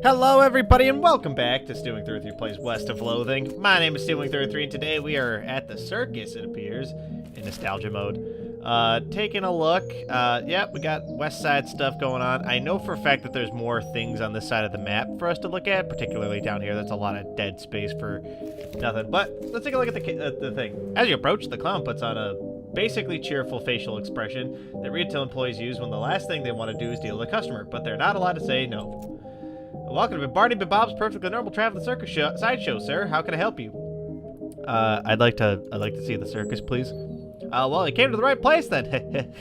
Hello everybody and welcome back to Stealwing33 Plays West of Loathing. My name is Stealwing33 and today we are at the Circus, it appears, in nostalgia mode. Taking a look, we got west side stuff going on. I know for a fact that there's more things on this side of the map for us to look at, particularly down here. That's a lot of dead space for nothing. But let's take a look at the thing. As you approach, the clown puts on a basically cheerful facial expression that retail employees use when the last thing they want to do is deal with a customer, but they're not allowed to say no. Welcome to Barney Bob's Perfectly Normal Traveling Circus sideshow, sir. How can I help you? I'd like to see the circus, please. Well, you came to the right place then.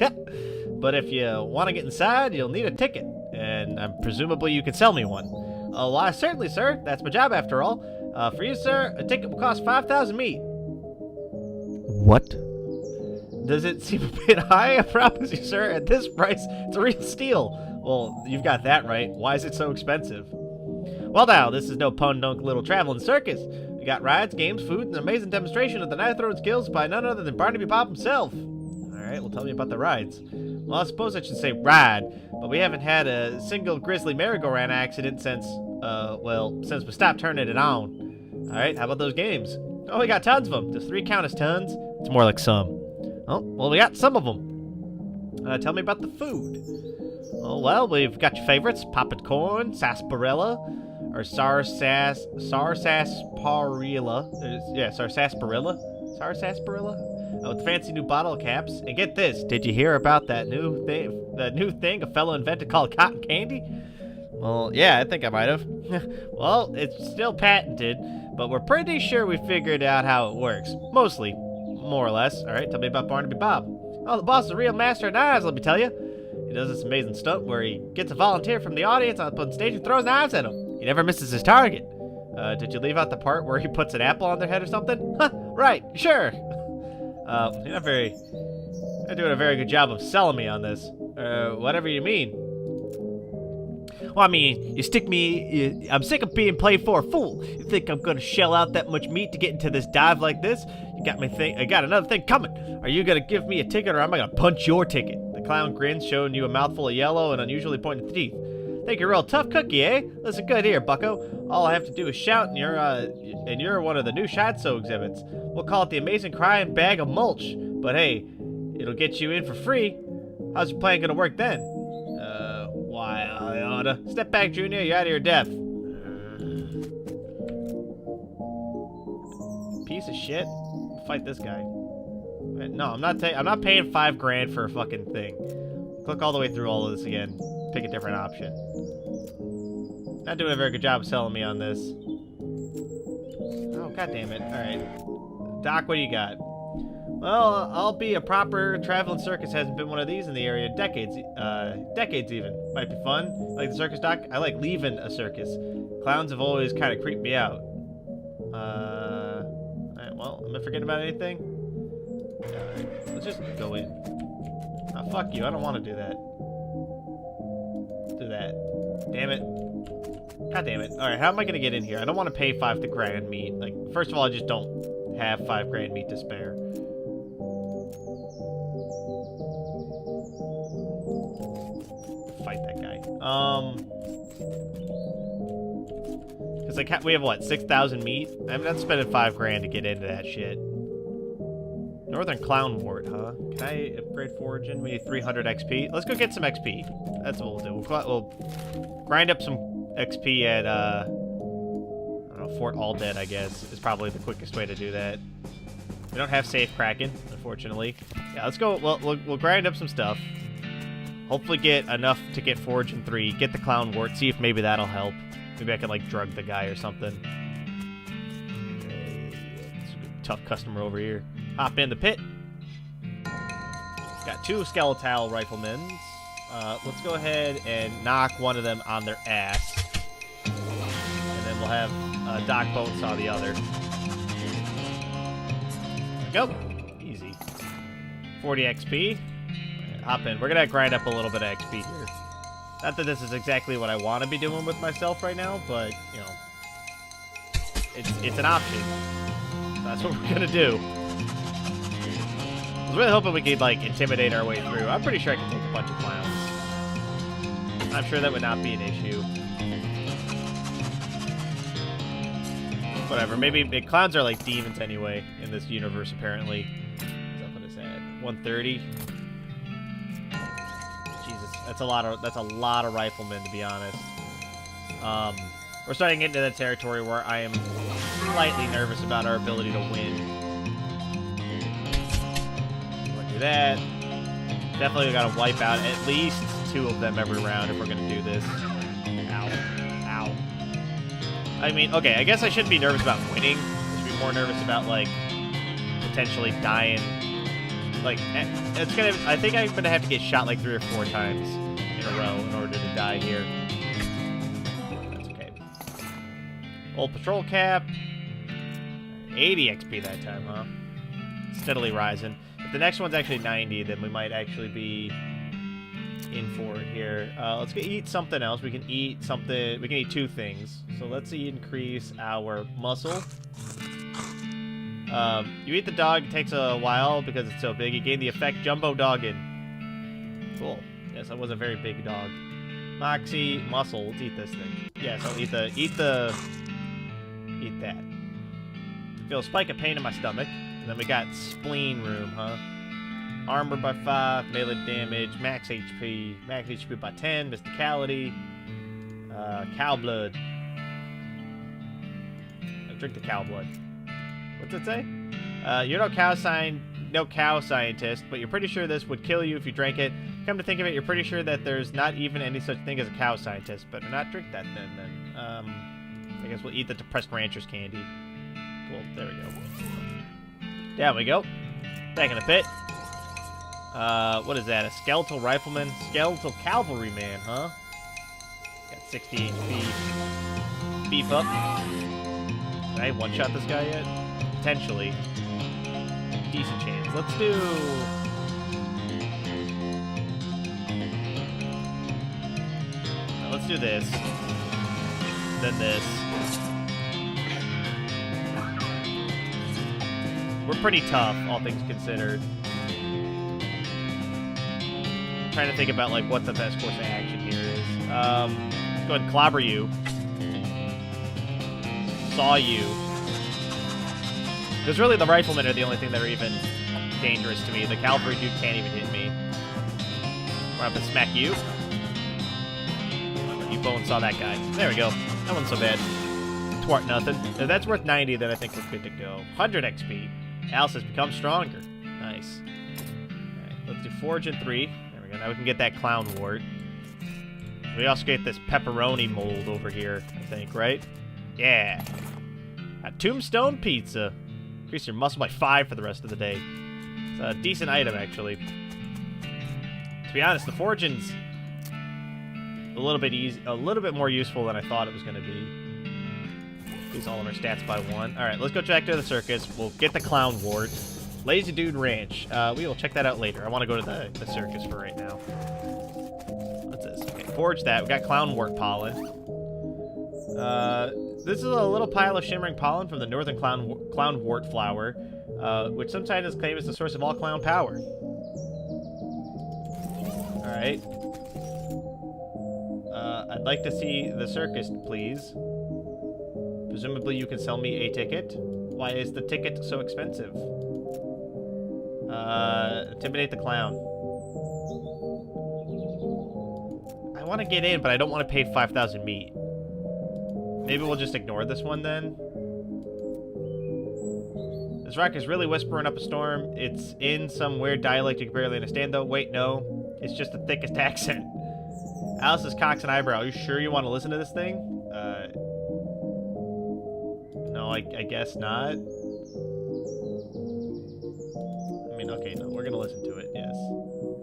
But if you want to get inside, you'll need a ticket, and presumably you can sell me one. Why, certainly, sir. That's my job after all. For you, sir, a ticket will cost 5,000 meat. What? Does it seem a bit high? I promise you, sir, at this price, it's a real steal. Well, you've got that right. Why is it so expensive? Well, now, this is no pun-dunk little traveling circus. We got rides, games, food, and an amazing demonstration of the knife-throwing skills by none other than Barnaby Bob himself. Alright, well, tell me about the rides. Well, I suppose I should say ride, but we haven't had a single grisly merry-go-round accident since we stopped turning it on. Alright, how about those games? Oh, we got tons of them. Does 3 count as tons? It's more like some. Oh, well, we got some of them. Tell me about the food. Oh, well, we've got your favorites, popped corn, sarsaparilla, or sarsaparilla. Yeah, sarsaparilla. With the fancy new bottle caps. And get this, did you hear about that new thing a fellow invented called cotton candy? Well, yeah, I think I might have. Well, it's still patented, but we're pretty sure we figured out how it works. Mostly, more or less. All right, tell me about Barnaby Bob. Oh, the boss is a real master of knives, let me tell you. He does this amazing stunt where he gets a volunteer from the audience up on stage and throws knives at him. He never misses his target. Did you leave out the part where he puts an apple on their head or something? Huh, right, sure. You're not doing a very good job of selling me on this. Whatever you mean. Well, I mean, I'm sick of being played for a fool. You think I'm gonna shell out that much meat to get into this dive like this? I got another thing coming. Are you gonna give me a ticket or am I gonna punch your ticket? The clown grins, showing you a mouthful of yellow and unusually pointed teeth. Think you're a real tough cookie, eh? Listen good here, bucko. All I have to do is shout and you're one of the new Shido exhibits. We'll call it the Amazing Crying Bag of Mulch. But hey, it'll get you in for free. How's your plan gonna work then? Why, I oughta. Step back, Junior, you're out of your depth. Piece of shit. Fight this guy. No, I'm not paying $5,000 for a fucking thing. Click all the way through all of this again. Pick a different option. Not doing a very good job of selling me on this. Oh, god damn it. Alright. Doc, what do you got? Well, I'll be a proper traveling circus. Hasn't been one of these in the area decades even. Might be fun. Like the circus, Doc? I like leaving a circus. Clowns have always kind of creeped me out. Alright, well, am I forgetting about anything? Let's just go in. Oh, fuck you. I don't want to do that. Do that. Damn it. God damn it. Alright, how am I going to get in here? I don't want to pay $5,000 meat. Like, first of all, I just don't have $5,000 meat to spare. Fight that guy. Because like, we have what, 6,000 meat? I'm not spending $5,000 to get into that shit. Northern Clown Wart, huh? Can I upgrade foraging? We need 300 XP. Let's go get some XP. That's what we'll do. We'll grind up some XP at, I don't know, Fort Undead, I guess, is probably the quickest way to do that. We don't have safe cracking, unfortunately. Yeah, let's go. We'll grind up some stuff. Hopefully get enough to get foraging 3. Get the Clown Wart. See if maybe that'll help. Maybe I can, like, drug the guy or something. It's a tough customer over here. Hop in the pit. Got 2 skeletal riflemen. Let's go ahead and knock one of them on their ass. And then we'll have Doc Bonesaw the other. There we go. Easy. 40 XP. Right, hop in. We're going to grind up a little bit of XP here. Not that this is exactly what I want to be doing with myself right now, but, you know, it's an option. That's what we're going to do. I was really hoping we could, like, intimidate our way through. I'm pretty sure I can take a bunch of clowns. I'm sure that would not be an issue. Whatever. Maybe clowns are like demons anyway in this universe. Apparently. What's up with his head? 130. Jesus, that's a lot of riflemen, to be honest. We're starting to get into that territory where I am slightly nervous about our ability to win. We'll do that. Definitely gotta wipe out at least 2 of them every round if we're gonna do this. Ow. Ow. I mean, okay, I guess I shouldn't be nervous about winning. I should be more nervous about, like, potentially dying. Like, it's gonna... I think I'm gonna have to get shot, like, 3 or 4 times in a row in order to die here. That's okay. Old patrol cap. 80 XP that time, huh? Steadily rising. If the next one's actually 90, then we might actually be in for it here. Let's eat something else. We can eat something. We can eat 2 things. So let's increase our muscle. You eat the dog. It takes a while because it's so big. You gain the effect Jumbo Doggin. Cool. Yes, that was a very big dog. Moxie, muscle. Let's eat this thing. Yes, I'll eat that. Feel a spike of pain in my stomach. And then we got spleen room, huh? Armor by 5, melee damage, max HP by 10, mysticality, cow blood. Drink the cow blood. What's it say? You're no cow scientist, but you're pretty sure this would kill you if you drank it. Come to think of it, you're pretty sure that there's not even any such thing as a cow scientist. Better not drink that then. I guess we'll eat the depressed rancher's candy. Cool. There we go. Down we go. Back in a pit. What is that? A skeletal rifleman? Skeletal cavalryman, huh? Got 60 HP. Beef up. Can I one-shot this guy yet? Potentially. Decent chance. Let's do... let's do this. Then this. We're pretty tough, all things considered. I'm trying to think about, like, what the best course of action here is. Let's go ahead and clobber you. Saw you. Because really the riflemen are the only thing that are even dangerous to me. The cavalry dude can't even hit me. Run up and smack you. You bone saw that guy. There we go. That wasn't so bad. Twart nothing. If that's worth 90, then I think we're good to go. 100 XP. Alice has become stronger. Nice. Alright, let's do Forge in 3. There we go. Now we can get that clown wart. We also get this pepperoni mold over here, I think, right? Yeah. A tombstone pizza. Increase your muscle by 5 for the rest of the day. It's a decent item, actually. To be honest, the foraging's a little bit more useful than I thought it was going to be. Increase all of our stats by 1. Alright, let's go back to the circus. We'll get the clown wart. Lazy Dude Ranch. We will check that out later. I want to go to the circus for right now. What's this? Okay, forge that. We got clown wart pollen. This is a little pile of shimmering pollen from the northern clown wart flower, which some scientists claim is the source of all clown power. Alright. I'd like to see the circus, please. Presumably you can sell me a ticket. Why is the ticket so expensive? Intimidate the clown. I want to get in, but I don't want to pay 5,000 meat. Maybe we'll just ignore this one then. This rock is really whispering up a storm. It's in some weird dialect you can barely understand, though. Wait, no. It's just the thickest accent. Alice's cocks and eyebrow. Are you sure you want to listen to this thing? No, I guess not. I mean, okay, no. We're going to listen to it, yes.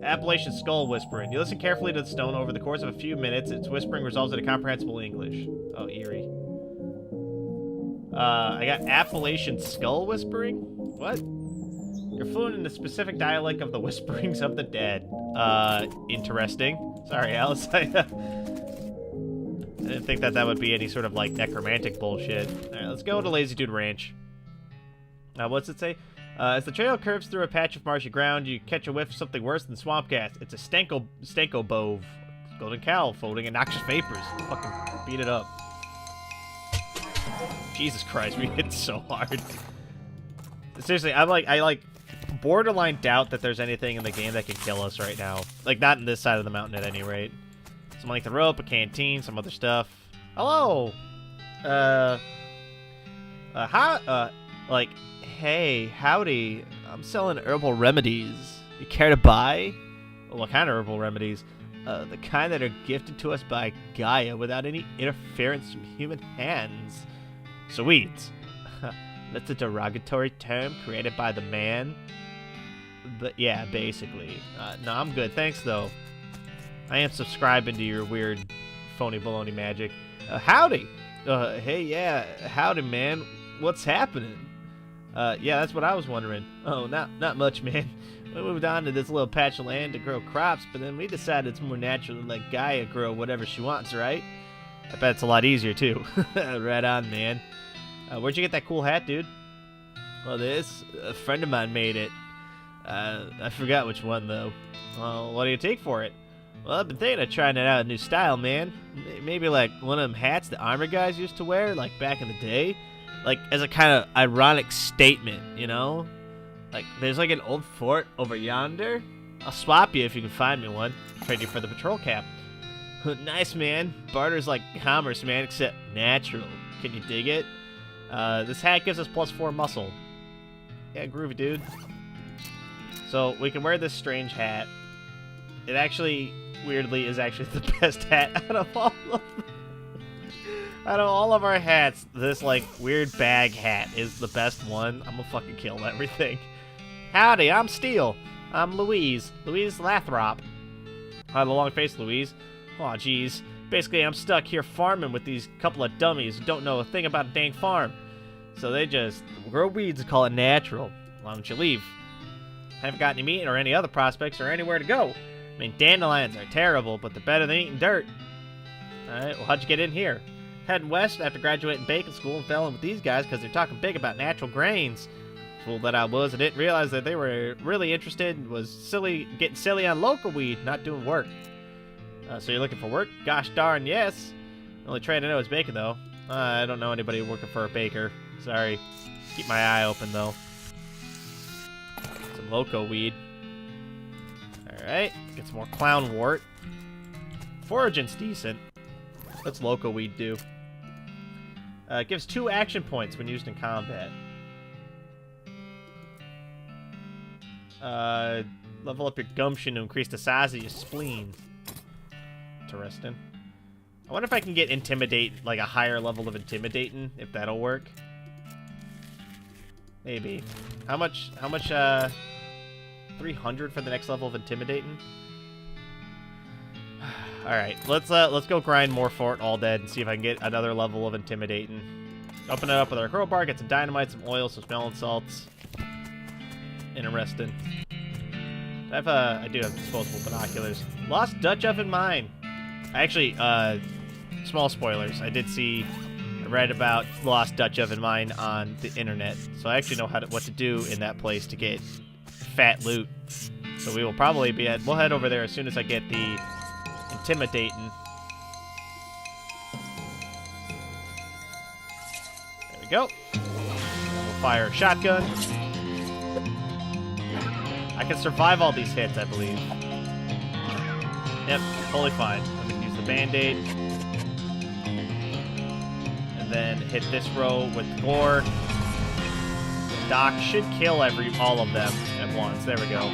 Appalachian skull whispering. You listen carefully to the stone. Over the course of a few minutes, its whispering resolves into comprehensible English. Oh, eerie. I got Appalachian skull whispering? What? You're fluent in the specific dialect of the whisperings of the dead. Interesting. Sorry, Alice. I didn't think that would be any sort of, like, necromantic bullshit. Alright, let's go to Lazy Dude Ranch. What's it say? As the trail curves through a patch of marshy ground, you catch a whiff of something worse than swamp gas. It's a stanko bove. Golden cow floating in noxious vapors. Fucking beat it up. Jesus Christ, we hit so hard. Seriously, I like borderline doubt that there's anything in the game that can kill us right now. Like, not in this side of the mountain at any rate. Some length of rope, a canteen, some other stuff. Hello! Like, hey, howdy. I'm selling herbal remedies. You care to buy? What kind of herbal remedies? The kind that are gifted to us by Gaia without any interference from human hands. Sweet. That's a derogatory term created by the man. But yeah, basically. No, I'm good. Thanks, though. I am subscribing to your weird phony baloney magic. Howdy! Hey, yeah, howdy, man. What's happening? Yeah, that's what I was wondering. Oh, not much, man. We moved on to this little patch of land to grow crops, but then we decided it's more natural to let Gaia grow whatever she wants, right? I bet it's a lot easier, too. Right on, man. Where'd you get that cool hat, dude? Well, a friend of mine made it. I forgot which one, though. Well, what do you take for it? Well, I've been thinking of trying it out, a new style, man. Maybe like one of them hats the armor guys used to wear, like back in the day. Like, as a kind of ironic statement, you know? Like, there's like an old fort over yonder. I'll swap you if you can find me one. Trade you for the patrol cap. Nice, man. Barter's like commerce, man, except natural. Can you dig it? This hat gives us +4 muscle. Yeah, groovy, dude. So, we can wear this strange hat. It actually, weirdly, is actually the best hat out of all of them. Out of all of our hats, this, like, weird bag hat is the best one. I'm gonna fucking kill everything. Howdy, I'm Steel. I'm Louise. Louise Lathrop. The long face, Louise. Aw, jeez. Basically, I'm stuck here farming with these couple of dummies who don't know a thing about a dang farm. So they just grow weeds and call it natural. Why don't you leave? I haven't got any meat or any other prospects or anywhere to go. I mean, dandelions are terrible, but they're better than eating dirt. Alright, well, how'd you get in here? Heading west after graduating bacon school and fell in with these guys because they're talking big about natural grains. Fool that I was, I didn't realize that they were really interested, was getting silly on local weed, not doing work. So you're looking for work? Gosh darn, yes. The only trade I know is bacon, though. I don't know anybody working for a baker. Sorry. Keep my eye open, though. Some loco weed. Alright, get some more clown wart. Foraging's decent. What's loco weed do? It gives 2 action points when used in combat. Level up your gumption to increase the size of your spleen. Interesting. I wonder if I can get intimidate, like a higher level of intimidating, if that'll work. Maybe. How much, 300 for the next level of intimidating? Alright, let's go grind more Fort All Dead and see if I can get another level of intimidating. Open it up with our crowbar, get some dynamite, some oil, some smelling salts. Interesting. I do have disposable binoculars. Lost Dutch oven mine. Actually, small spoilers. I read about Lost Dutch oven mine on the internet, so I actually know what to do in that place to get fat loot. So we will probably we'll head over there as soon as I get the intimidating. There we go. We'll fire a shotgun. I can survive all these hits, I believe. Yep, totally fine. I'm gonna use the band-aid. And then hit this row with gore. The doc should kill all of them at once. There we go.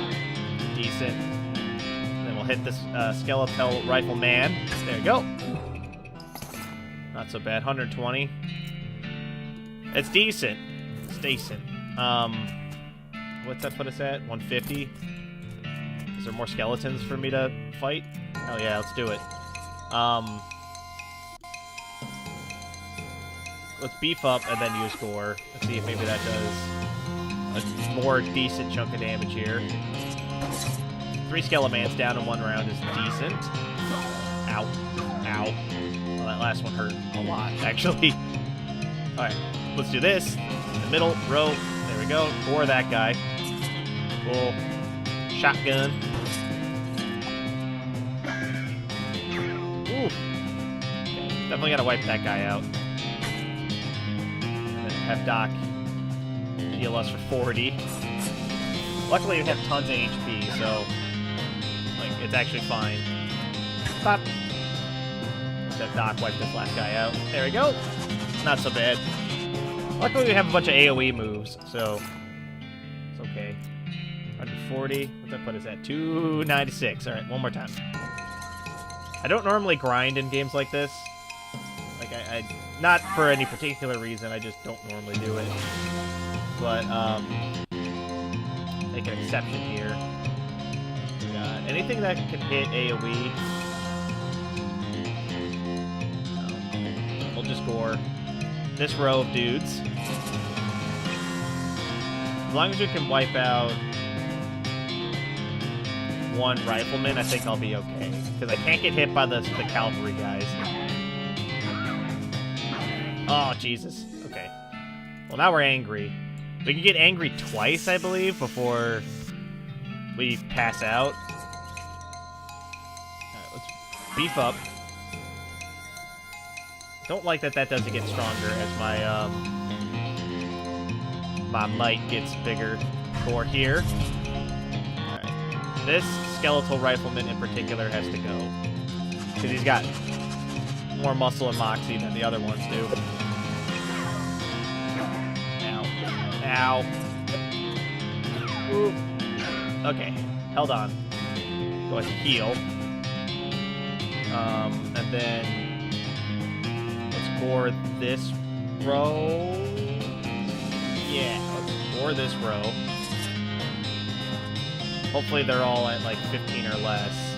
Decent. Then we'll hit this skeletal rifle man. There we go. Not so bad. 120. It's decent. It's decent. What's that put us at? 150? Is there more skeletons for me to fight? Hell yeah, let's do it. Let's beef up and then use gore. Let's see if maybe that does a more decent chunk of damage here. 3 skelemans down in 1 round is decent. Ow. Ow. Well, that last one hurt a lot, actually. Alright, let's do this. In the middle, row. There we go. Gore that guy. Cool. Shotgun. Ooh. Okay. Definitely gotta wipe that guy out. have Doc heal us for 40. Luckily, we have tons of HP, so like it's actually fine. Stop. Let's have Doc wipe this last guy out. There we go. Not so bad. Luckily, we have a bunch of AoE moves, so it's okay. 140. What's that put us at? 296. All right, one more time. I don't normally grind in games like this. Like, I not for any particular reason. I just don't normally do it. But make an exception here. Anything that can hit AoE, we'll just gore this row of dudes. As long as we can wipe out one rifleman, I think I'll be okay. Because I can't get hit by the cavalry guys. Oh, Jesus. Okay. Well, now we're angry. We can get angry twice, I believe, before we pass out. Alright, let's beef up. Don't like that doesn't get stronger as my, my might gets bigger. Gore here. Alright. This skeletal rifleman in particular has to go. Because he's got more muscle and moxie than the other ones do. Ow. Ooh. Okay, held on. Go ahead and heal. And then let's gore this row. Yeah, let's gore this row. Hopefully they're all at like 15 or less.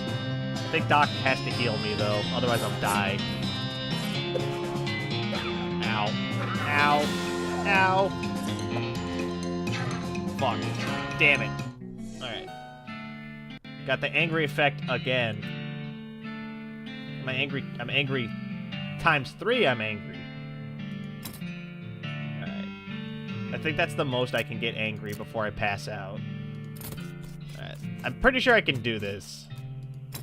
I think Doc has to heal me though, otherwise I'll die. Ow. Ow. Ow. Fuck. Damn it. Alright. Got the angry effect again. Am I angry? I'm angry times 3 I'm angry. Alright. I think that's the most I can get angry before I pass out. Alright. I'm pretty sure I can do this.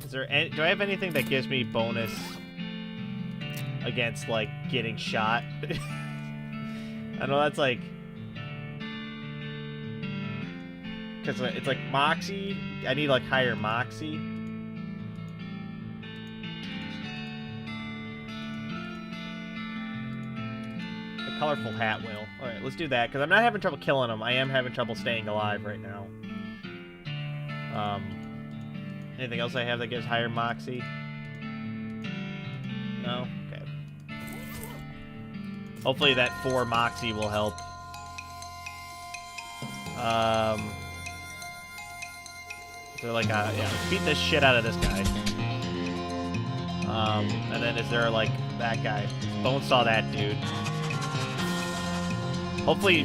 Is there any, do I have anything that gives me bonus against, like, getting shot? I know that's, like... Because it's, like, Moxie. I need, like, higher Moxie. The colorful hat will. Alright, let's do that. Because I'm not having trouble killing them. I am having trouble staying alive right now. Anything else I have that gives higher Moxie? No? Okay. Hopefully that 4 Moxie will help. They're like, yeah, beat this shit out of this guy. And then is there, like, that guy? Bonesaw that dude. Hopefully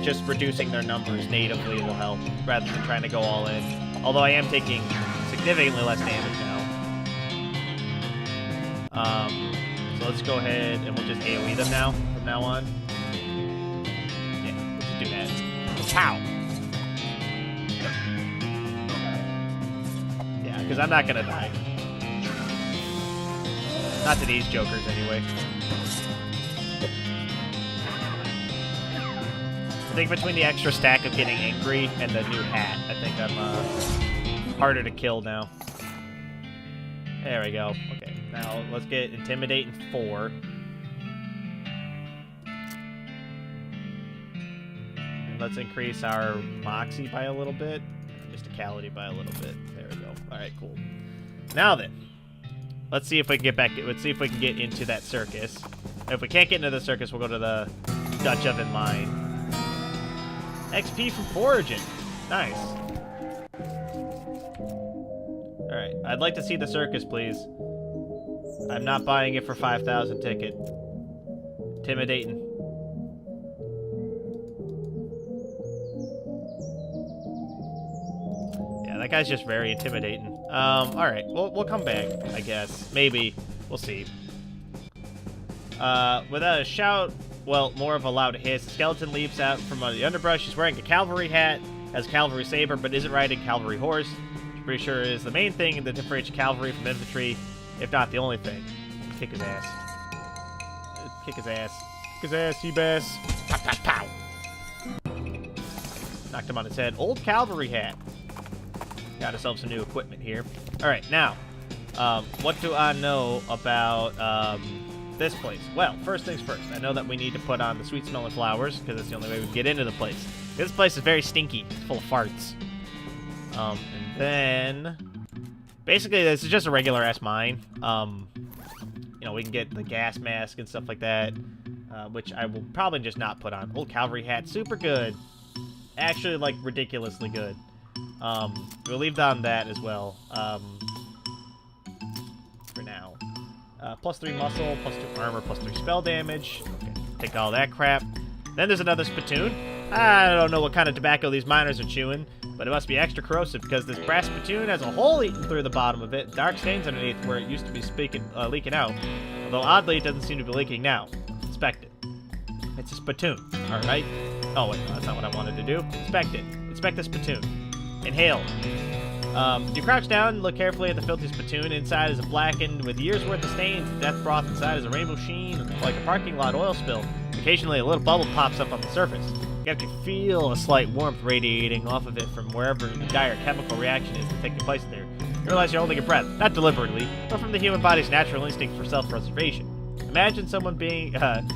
just reducing their numbers natively will help, rather than trying to go all in. Although I am taking significantly less damage now. So let's go ahead and we'll just AoE them now, from now on. Yeah, let's do that. Pow! Yeah, because I'm not gonna die. Not to these jokers, anyway. I think between the extra stack of getting angry and the new hat, I think I'm harder to kill now. There we go. Okay, now let's get Intimidate and 4. And let's increase our Moxie by a little bit. Mysticality by a little bit. There we go. Alright, cool. Now then. Let's see if we can get back. Let's see if we can get into that circus. If we can't get into the circus, we'll go to the Dutch Oven Mine. XP from foraging. Nice. Alright, I'd like to see the circus, please. I'm not buying it for 5,000 ticket. Intimidating. Yeah, that guy's just very intimidating. Alright, we'll come back, I guess. Maybe. We'll see. Without a shout, well, more of a loud hiss, a skeleton leaps out from the underbrush. He's wearing a cavalry hat, has a cavalry saber, but isn't riding a cavalry horse. Which I'm pretty sure is the main thing that differentiates cavalry from infantry, if not the only thing. Kick his ass. Kick his ass. Kick his ass, Seabass. Pow. Knocked him on his head. Old cavalry hat. Got ourselves some new equipment here. All right, now, what do I know about this place? Well, first things first. I know that we need to put on the sweet-smelling flowers because that's the only way we can get into the place. This place is very stinky. It's full of farts. And then, basically, this is just a regular-ass mine. You know, we can get the gas mask and stuff like that, which I will probably just not put on. Old cavalry hat, super good. Actually, like, ridiculously good. We'll leave down that as well, for now. +3 muscle, +2 armor, +3 spell damage. Okay, take all that crap. Then there's another spittoon. I don't know what kind of tobacco these miners are chewing, but it must be extra corrosive because this brass spittoon has a hole eaten through the bottom of it, dark stains underneath where it used to be leaking out. Although oddly, it doesn't seem to be leaking now. Inspect it. It's a spittoon, alright? Oh wait, no, that's not what I wanted to do. Inspect it. Inspect the spittoon. Inhale. You crouch down and look carefully at the filthy spittoon. Inside is a blackened with years worth of stains. The death broth inside is a rainbow sheen, like a parking lot oil spill. Occasionally, a little bubble pops up on the surface. You have to feel a slight warmth radiating off of it from wherever the dire chemical reaction is taking place there. You realize you're holding your breath, not deliberately, but from the human body's natural instinct for self-preservation. Imagine someone being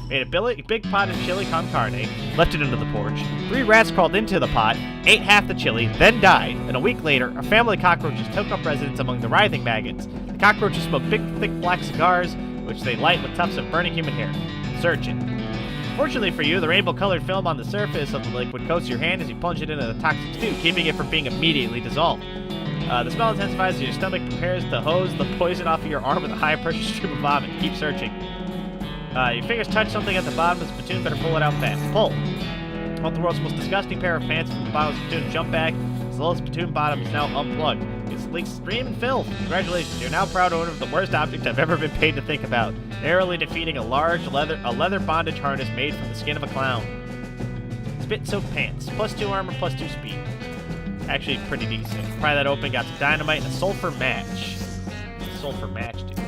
made a big pot of chili con carne, left it into the porch. 3 rats crawled into the pot, ate half the chili, then died. And a week later, a family of cockroaches took up residence among the writhing maggots. The cockroaches smoke big, thick black cigars, which they light with tufts of burning human hair. Search it. Fortunately for you, the rainbow-colored film on the surface of the liquid coats your hand as you plunge it into the toxic stew, keeping it from being immediately dissolved. The smell intensifies as your stomach prepares to hose the poison off of your arm with a high-pressure stream of vomit. Keep searching. Your fingers touch something at the bottom of the spittoon, better pull it out fast. Pull. Both the world's most disgusting pair of pants from the bottom of the spittoon jump back. The little spittoon bottom is now unplugged. Its leaks stream and filth. Congratulations, you're now proud owner of the worst object I've ever been paid to think about. Narrowly defeating a large leather bondage harness made from the skin of a clown. Spit-soaked pants. +2 armor, +2 speed. Actually, pretty decent. Pry that open, got some dynamite and a sulfur match. Sulfur match, dude.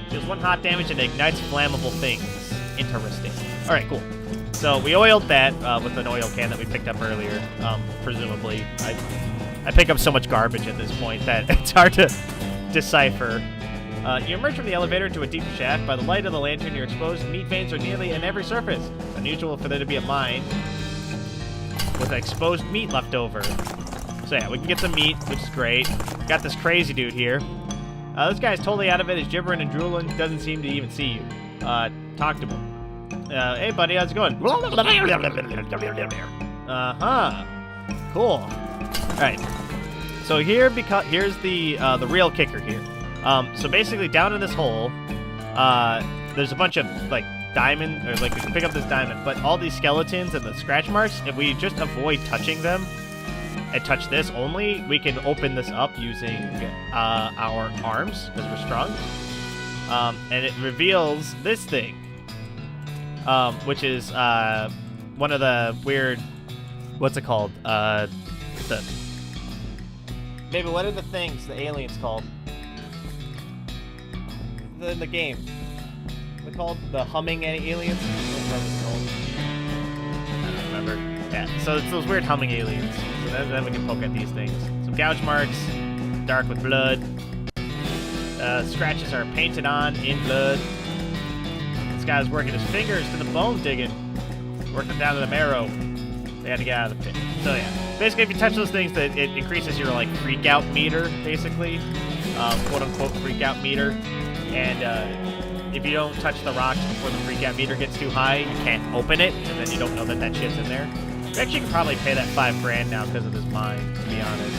Deals 1 hot damage and ignites flammable things. Interesting. Alright, cool. So we oiled that with an oil can that we picked up earlier, presumably. I pick up so much garbage at this point that it's hard to decipher. You emerge from the elevator into a deep shaft. By the light of the lantern, your exposed meat veins are nearly in every surface. It's unusual for there to be a mine with exposed meat left over. So yeah, we can get some meat, which is great. Got this crazy dude here. This guy's totally out of it. He's gibbering and drooling. Doesn't seem to even see you. Talk to him. Hey, buddy, how's it going? Uh-huh. Cool. All right. So here's the real kicker here. So basically, down in this hole, there's a bunch of like diamond, or like we can pick up this diamond, but all these skeletons and the scratch marks, if we just avoid touching them and touch this only, we can open this up using our arms because we're strong. And it reveals this thing, which is one of the weird, what's it called? Maybe what are the things the aliens called? In the game. They're called the humming aliens? What it's called? I don't remember. Yeah, so it's those weird humming aliens. So then we can poke at these things. Some gouge marks, dark with blood. Scratches are painted on in blood. This guy's working his fingers to the bone digging. Working down to the marrow. They had to get out of the pit. So yeah. Basically, if you touch those things, it increases your like freak out meter, basically. Quote unquote freak out meter. And if you don't touch the rocks before the freak out meter gets too high, you can't open it, and then you don't know that that shit's in there. We actually can probably pay that $5 grand now because of this mine, to be honest.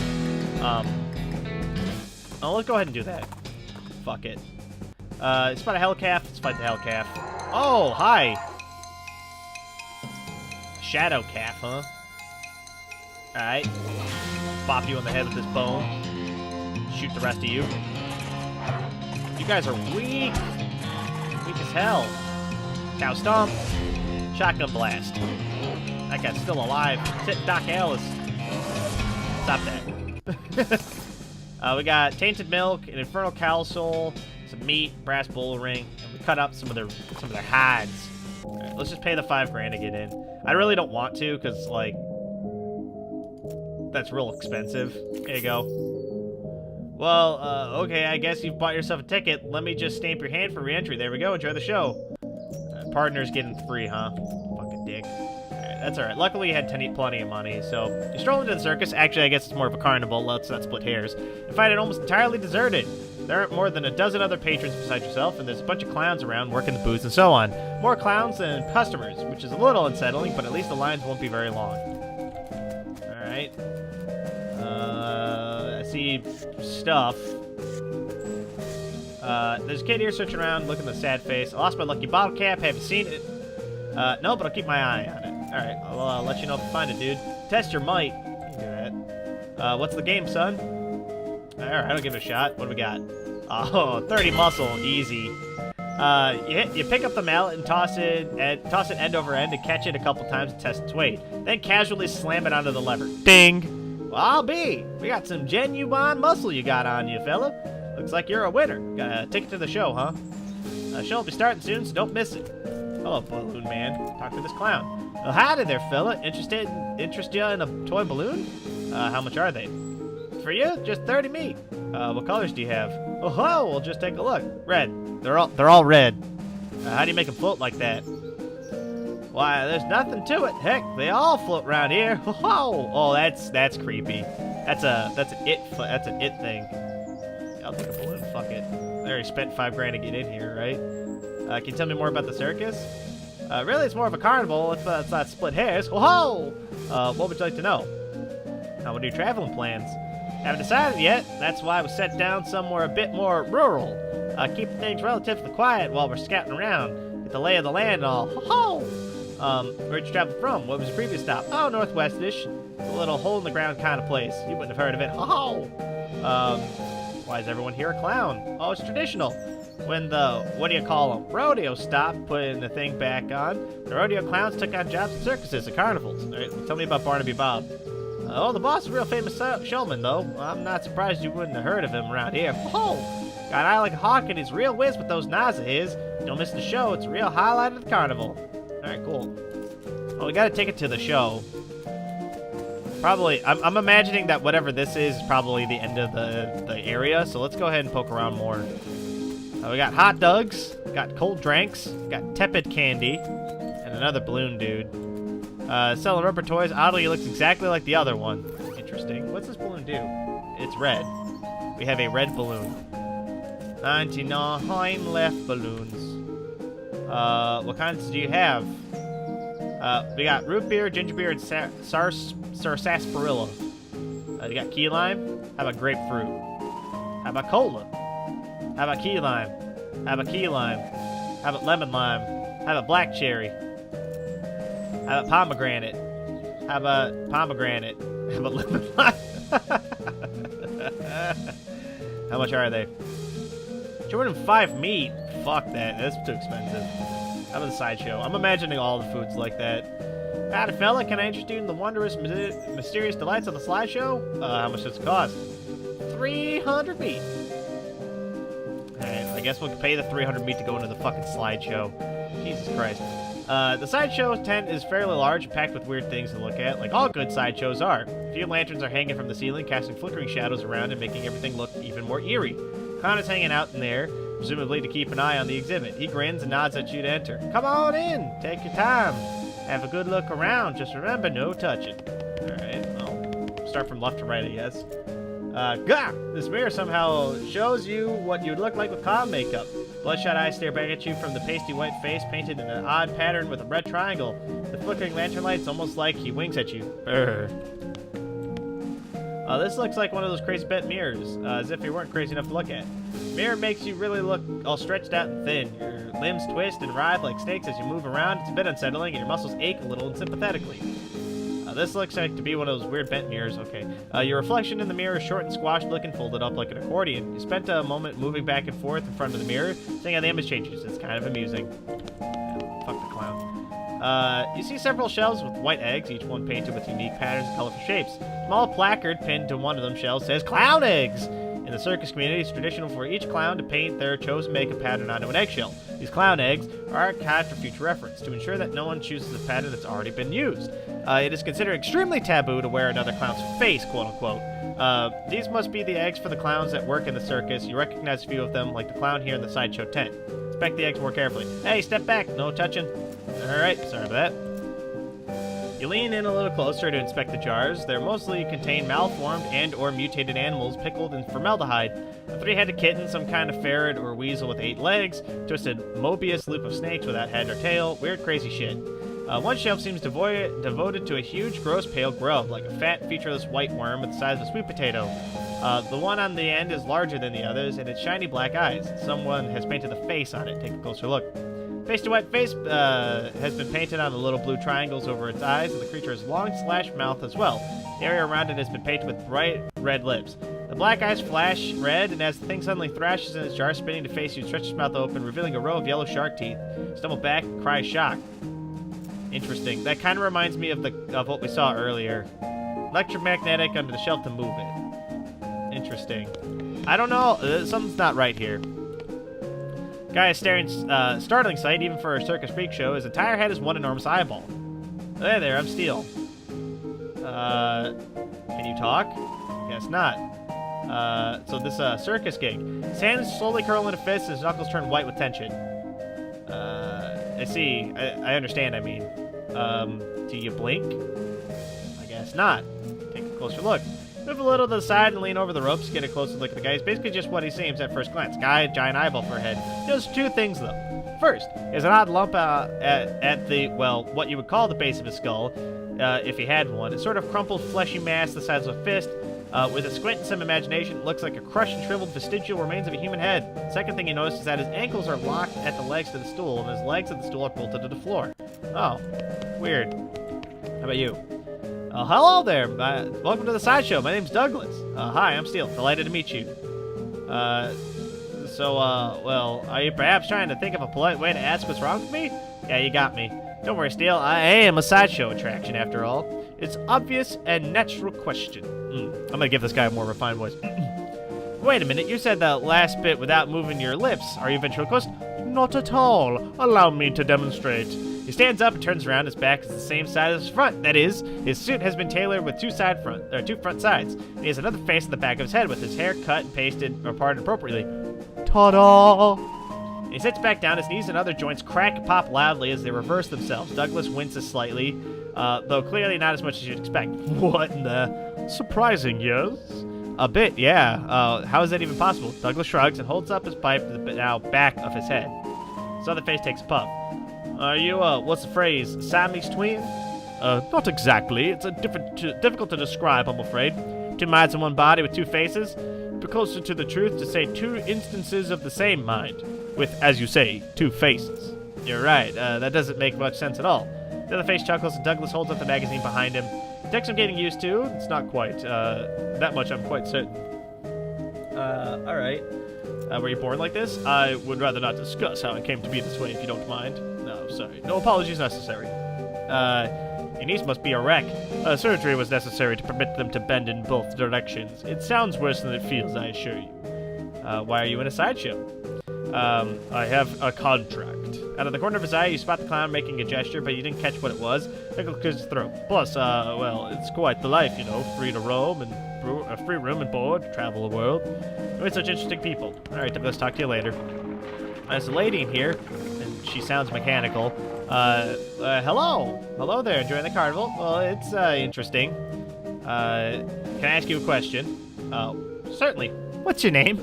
Oh, let's go ahead and do that. Fuck it. Spot a hellcalf. Let's fight the hellcalf. Oh, hi. Shadow calf, huh? Alright. Bop you on the head with this bone. Shoot the rest of you. You guys are weak. Weak as hell. Cow stomp. Shotgun blast. That guy's still alive. Sit Doc Alice. Stop that. We got tainted milk, an infernal cow soul, some meat, brass bull ring, and we cut up some of their hides. Alright, let's just pay the 5 grand to get in. I really don't want to, because, like, that's real expensive. There you go. Well, okay, I guess you've bought yourself a ticket. Let me just stamp your hand for re-entry. There we go. Enjoy the show. Partner's getting free, huh? Fucking dick. Alright, that's alright. Luckily, you had plenty of money, so you stroll into the circus. Actually, I guess it's more of a carnival. Let's not split hairs. You find it almost entirely deserted. There aren't more than a dozen other patrons besides yourself, and there's a bunch of clowns around working the booths and so on. More clowns than customers, which is a little unsettling, but at least the lines won't be very long. Alright. I see stuff. There's a kid here searching around, looking at the sad face. I lost my lucky bottle cap. Haven't seen it. No, but I'll keep my eye on it. Alright, I'll let you know if I find it, dude. Test your might. You can do that. What's the game, son? Alright, I'll give it a shot. What do we got? Oh, 30 muscle. Easy. You pick up the mallet and toss it end over end and catch it a couple times to test its weight. Then casually slam it onto the lever. Ding! Well, I'll be. We got some genuine muscle you got on you, fella. Looks like you're a winner. Got a ticket to the show, huh? Show will be starting soon, so don't miss it. Hello, balloon man. Talk to this clown. Well, howdy there, fella. Interest you in a toy balloon? How much are they? For you, just 30 meat. What colors do you have? Oh ho! We'll just take a look. Red. They're all red. How do you make them float like that? Why, there's nothing to it. Heck, they all float around here. Ho ho! Oh, that's creepy. That's an it thing. I'll take a balloon, fuck it. I already spent 5 grand to get in here, right? Can you tell me more about the circus? Really, it's more of a carnival. It's not split hairs. Whoa! What would you like to know? What are your traveling plans? Haven't decided yet. That's why we set down somewhere a bit more rural. Keep things relatively quiet while we're scouting around. Get the lay of the land and all. Ho-ho! Where'd you travel from? What was your previous stop? Oh, northwestish. A little hole-in-the-ground kind of place. You wouldn't have heard of it. Ho-ho! Why is everyone here a clown? Oh, it's traditional. When the, what do you call them, rodeo stopped, putting the thing back on, the rodeo clowns took on jobs at circuses and carnivals. All right, tell me about Barnaby Bob. Oh, the boss is a real famous showman, though. I'm not surprised you wouldn't have heard of him around here. Oh, got an eye like a hawk and he's real whiz with those knives of his. Don't miss the show. It's a real highlight of the carnival. All right, cool. Well, we got to take it to the show. Probably, I'm imagining that whatever this is probably the end of the area, so let's go ahead and poke around more. We got hot dogs, got cold drinks, got tepid candy, and another balloon dude. Selling rubber toys. Oddly, he looks exactly like the other one. Interesting. What's this balloon do? It's red. We have a red balloon. 99 left balloons. What kinds do you have? We got root beer, ginger beer, and sarsaparilla. You got key lime? How about grapefruit? How about cola? How about key lime? How about key lime? How about lemon lime? How about black cherry? How about pomegranate? How about pomegranate? How about lemon lime? How much are they? 205 meat. Fuck that. That's too expensive. How about the sideshow? I'm imagining all the foods like that. Howdy, fella. Can I interest you in the wondrous, mysterious delights of the slideshow? How much does it cost? 300 meat. Alright, I guess we'll pay the 300 meat to go into the fucking slideshow. Jesus Christ. The sideshow tent is fairly large and packed with weird things to look at, like all good sideshows are. A few lanterns are hanging from the ceiling, casting flickering shadows around and making everything look even more eerie. Clown is hanging out in there, presumably to keep an eye on the exhibit. He grins and nods at you to enter. Come on in! Take your time. Have a good look around. Just remember, no touching. Alright, well, start from left to right, I guess. Gah! This mirror somehow shows you what you'd look like with clown makeup. Bloodshot eyes stare back at you from the pasty white face painted in an odd pattern with a red triangle. The flickering lantern light's almost like he winks at you. Brr. This looks like one of those crazy bent mirrors, as if you weren't crazy enough to look at. Mirror makes you really look all stretched out and thin. Your limbs twist and writhe like snakes as you move around. It's a bit unsettling, and your muscles ache a little unsympathetically. This looks like to be one of those weird bent mirrors. Okay. Your reflection in the mirror is short and squashed looking, folded up like an accordion. You spent a moment moving back and forth in front of the mirror, seeing how the image changes. It's kind of amusing. Yeah, fuck the clown. You see several shells with white eggs, each one painted with unique patterns and colorful shapes. A small placard pinned to one of them shells says, "Clown eggs!" In the circus community, it's traditional for each clown to paint their chosen makeup pattern onto an eggshell. These clown eggs are archived for future reference to ensure that no one chooses a pattern that's already been used. It is considered extremely taboo to wear another clown's face, quote-unquote. These must be the eggs for the clowns that work in the circus. You recognize a few of them, like the clown here in the sideshow tent. Inspect the eggs more carefully. Hey, step back. No touching. Alright, sorry for that. You lean in a little closer to inspect the jars. They mostly contain malformed and or mutated animals pickled in formaldehyde. A 3-headed kitten, some kind of ferret or weasel with 8 legs, twisted Mobius loop of snakes without head or tail, weird crazy shit. One shelf seems devoted to a huge, gross, pale grub, like a fat, featureless white worm with the size of a sweet potato. The one on the end is larger than the others, and its shiny black eyes. Someone has painted the face on it. Take a closer look. Face to white face has been painted on the little blue triangles over its eyes, and the creature has long slashed mouth as well. The area around it has been painted with bright red lips. The black eyes flash red, and as the thing suddenly thrashes in its jar, spinning to face you, stretches its mouth open, revealing a row of yellow shark teeth. Stumble back, cry shock. Interesting. That kind of reminds me of what we saw earlier. Electromagnetic under the shelf to move it. Interesting. I don't know. Something's not right here. Guy is staring startling sight, even for a circus freak show. His entire head is one enormous eyeball. Hey there, I'm Steel. Can you talk? Guess not. So this circus gig. His hands slowly curl into fists, and his knuckles turn white with tension. I see. I understand, I mean. Do you blink? I guess not. Take a closer look. Move a little to the side and lean over the ropes to get a closer look at the guy. He's basically just what he seems at first glance. Guy, giant eyeball for a head. He does 2 things, though. First, is an odd lump at the, well, what you would call the base of his skull, if he had one. It's sort of crumpled, fleshy mass the size of a fist. With a squint and some imagination, it looks like a crushed and shriveled vestigial remains of a human head. Second thing you notice is that his ankles are locked at the legs to the stool, and his legs at the stool are bolted to the floor. Oh, weird. How about you? Hello there. Welcome to the sideshow. My name's Douglas. Hi, I'm Steel. Delighted to meet you. Well, are you perhaps trying to think of a polite way to ask what's wrong with me? Yeah, you got me. Don't worry, Steel. I am a sideshow attraction, after all. It's obvious and natural question. I'm gonna give this guy a more refined voice. Wait a minute, you said the last bit without moving your lips. Are you ventriloquist? Not at all. Allow me to demonstrate. He stands up and turns around. His back is the same side as his front. That is, his suit has been tailored with 2 front sides. And he has another face at the back of his head with his hair cut and pasted or parted appropriately. Ta-da! He sits back down. His knees and other joints crack and pop loudly as they reverse themselves. Douglas winces slightly, though clearly not as much as you'd expect. What in the... Surprising, yes? A bit, yeah. How is that even possible? Douglas shrugs and holds up his pipe to the now back of his head. His other face takes a puff. Are you, what's the phrase, Siamese twin? Not exactly. It's difficult to describe, I'm afraid. 2 minds in one body with 2 faces. Be closer to the truth to say 2 instances of the same mind, with, as you say, 2 faces. You're right. That doesn't make much sense at all. The other face chuckles, and Douglas holds up the magazine behind him. It takes some getting used to. It's not quite. That much I'm quite certain. Alright. Were you born like this? I would rather not discuss how I came to be this way, if you don't mind. No, sorry. No apologies necessary. Your niece must be a wreck. Surgery was necessary to permit them to bend in both directions. It sounds worse than it feels, I assure you. Why are you in a sideshow? I have a contract. Out of the corner of his eye, you spot the clown making a gesture, but you didn't catch what it was. Tickle clears his throat. Plus, well, it's quite the life, you know, free to roam and free room and board, travel the world. We're such interesting people. All right, let's talk to you later. There's a lady in here, and she sounds mechanical. Hello. Hello there, enjoying the carnival? Well, it's, interesting. Can I ask you a question? Certainly. What's your name?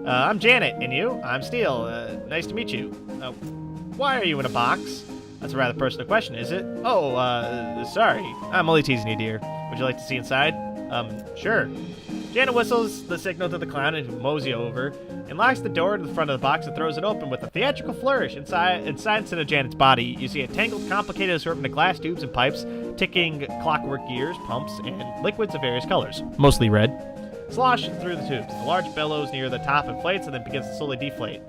I'm Janet, and you? I'm Steel. Nice to meet you. Why are you in a box? That's a rather personal question, is it? Oh, sorry. I'm only teasing you, dear. Would you like to see inside? Sure. Janet whistles the signal to the clown and mosey over, and locks the door to the front of the box and throws it open with a theatrical flourish. Inside instead of Janet's body, you see a tangled, complicated assortment of glass tubes and pipes, ticking clockwork gears, pumps, and liquids of various colors, mostly red, slosh through the tubes. A large bellows near the top inflates and then begins to slowly deflate.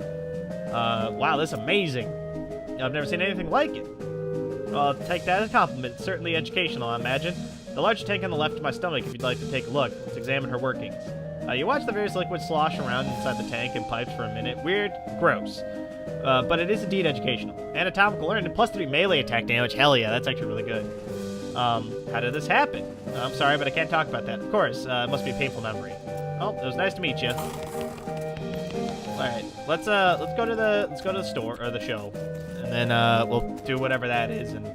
Wow, this is amazing. I've never seen anything like it. I'll take that as a compliment. It's certainly educational, I imagine. The large tank on the left of my stomach if you'd like to take a look. Let's examine her workings. You watch the various liquids slosh around inside the tank and pipes for a minute. Weird, gross. But it is indeed educational. Anatomical learning, +3 melee attack damage. Hell yeah, that's actually really good. How did this happen? I'm sorry, but I can't talk about that. Of course, it must be a painful memory. Oh, it was nice to meet you. All right, let's go to the store or the show, and then we'll do whatever that is. And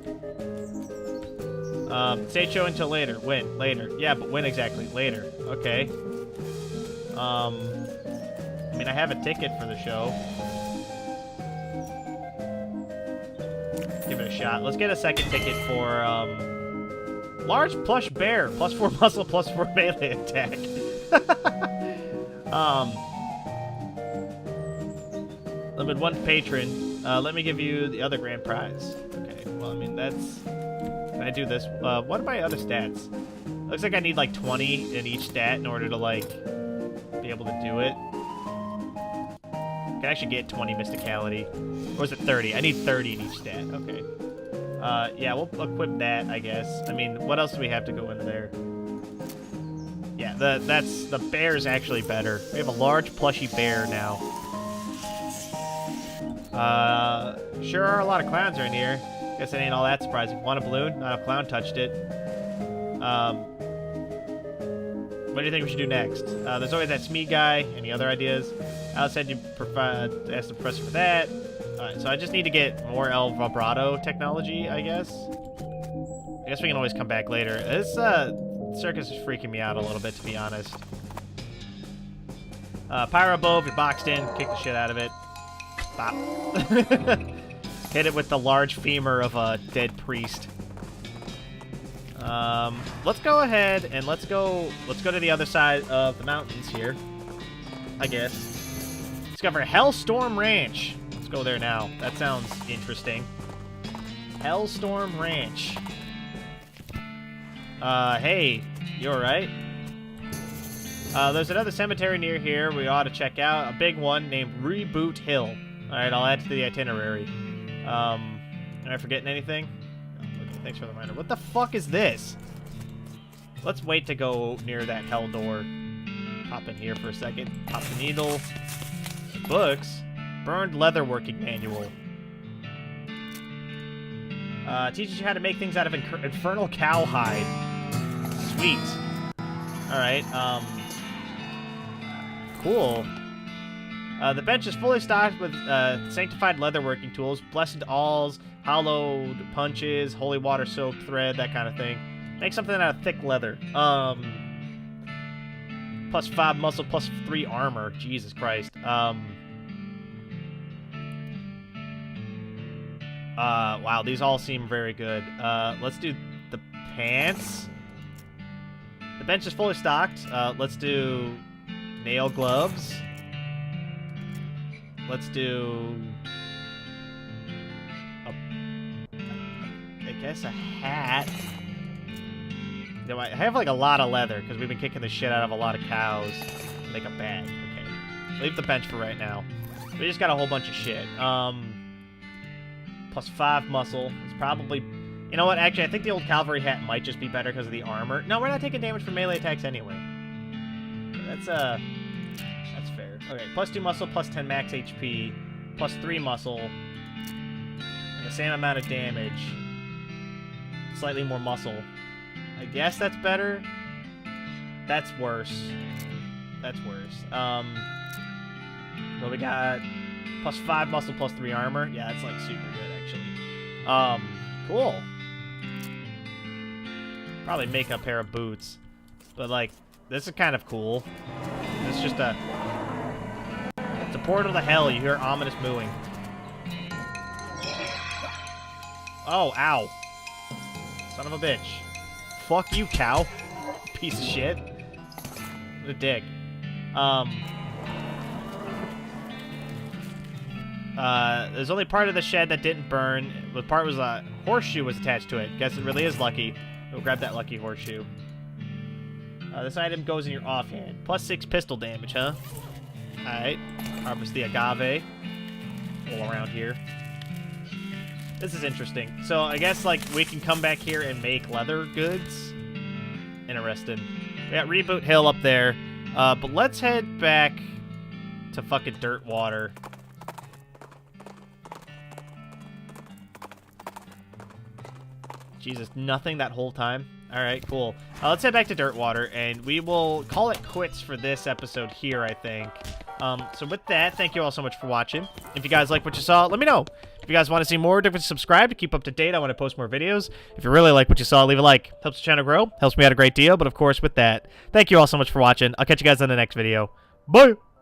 stage show until later. When? Later. Yeah, but when exactly? Later. Okay. I mean, I have a ticket for the show. Give it a shot. Let's get a second ticket for large plush bear, +4 muscle, +4 melee attack. Limit 1 patron. Let me give you the other grand prize. Okay. Well, I mean that's. Can I do this? What are my other stats? Looks like I need like 20 in each stat in order to like be able to do it. I can actually get 20 mysticality. Or is it 30? I need 30 in each stat. Okay. Yeah, we'll equip that, I guess. I mean, what else do we have to go into there? Yeah, the bear's actually better. We have a large plushy bear now. Sure are a lot of clowns are in here. Guess it ain't all that surprising. Want a balloon? Not a clown touched it. What do you think we should do next? There's always that Smee guy. Any other ideas? Alice said you asked the professor for that. Alright, so I just need to get more El Vibrato technology, I guess. I guess we can always come back later. This circus is freaking me out a little bit, to be honest. Pyro Bove, you're boxed in. Kick the shit out of it. Bop. Hit it with the large femur of a dead priest. Let's go ahead and let's go to the other side of the mountains here, I guess. Discover Hellstorm Ranch. Let's go there now. That sounds interesting. Hellstorm Ranch. Hey, you alright? There's another cemetery near here we ought to check out. A big one named Reboot Hill. Alright, I'll add to the itinerary. Am I forgetting anything? Okay, thanks for the reminder. What the fuck is this? Let's wait to go near that hell door. Pop in here for a second. Pop the needle. Books. Burned leatherworking manual. Teaches you how to make things out of infernal cowhide. Sweet. Alright, cool. The bench is fully stocked with sanctified leatherworking tools, blessed awls, hollowed punches, holy water soaked thread, that kind of thing. Make something out of thick leather. +5 muscle, +3 armor. Jesus Christ. Wow, these all seem very good. Let's do the pants. The bench is fully stocked. Let's do nail gloves. Let's do I guess a hat. I have like a lot of leather because we've been kicking the shit out of a lot of cows. Make a bag. Okay. Leave the bench for right now. We just got a whole bunch of shit. +5 muscle. It's probably... You know what? Actually, I think the old cavalry hat might just be better because of the armor. No, we're not taking damage from melee attacks anyway. That's fair. Okay, +2 muscle, +10 max HP, +3 muscle, and the same amount of damage. Slightly more muscle. I guess that's better. That's worse. That's worse. But we got +5 muscle, +3 armor. Yeah, that's like super good actually. Cool. Probably make a pair of boots. But like, this is kind of cool. It's just a... It's a portal to hell. You hear ominous mooing. Oh, ow. Son of a bitch. Fuck you, cow. Piece of shit. What a dick. There's only part of the shed that didn't burn. The part was a horseshoe was attached to it. Guess it really is lucky. Go grab that lucky horseshoe. This item goes in your offhand. +6 pistol damage, huh? Alright. Harvest the agave. All around here. This is interesting. So I guess like we can come back here and make leather goods. Interesting. We got Reboot Hill up there. But let's head back to fucking Dirt Water. Jesus, nothing that whole time? All right, cool. Let's head back to Dirtwater, and we will call it quits for this episode here, I think. So with that, thank you all so much for watching. If you guys like what you saw, let me know. If you guys want to see more, don't forget to subscribe to keep up to date. I want to post more videos. If you really like what you saw, leave a like. Helps the channel grow. Helps me out a great deal. But of course, with that, thank you all so much for watching. I'll catch you guys in the next video. Bye!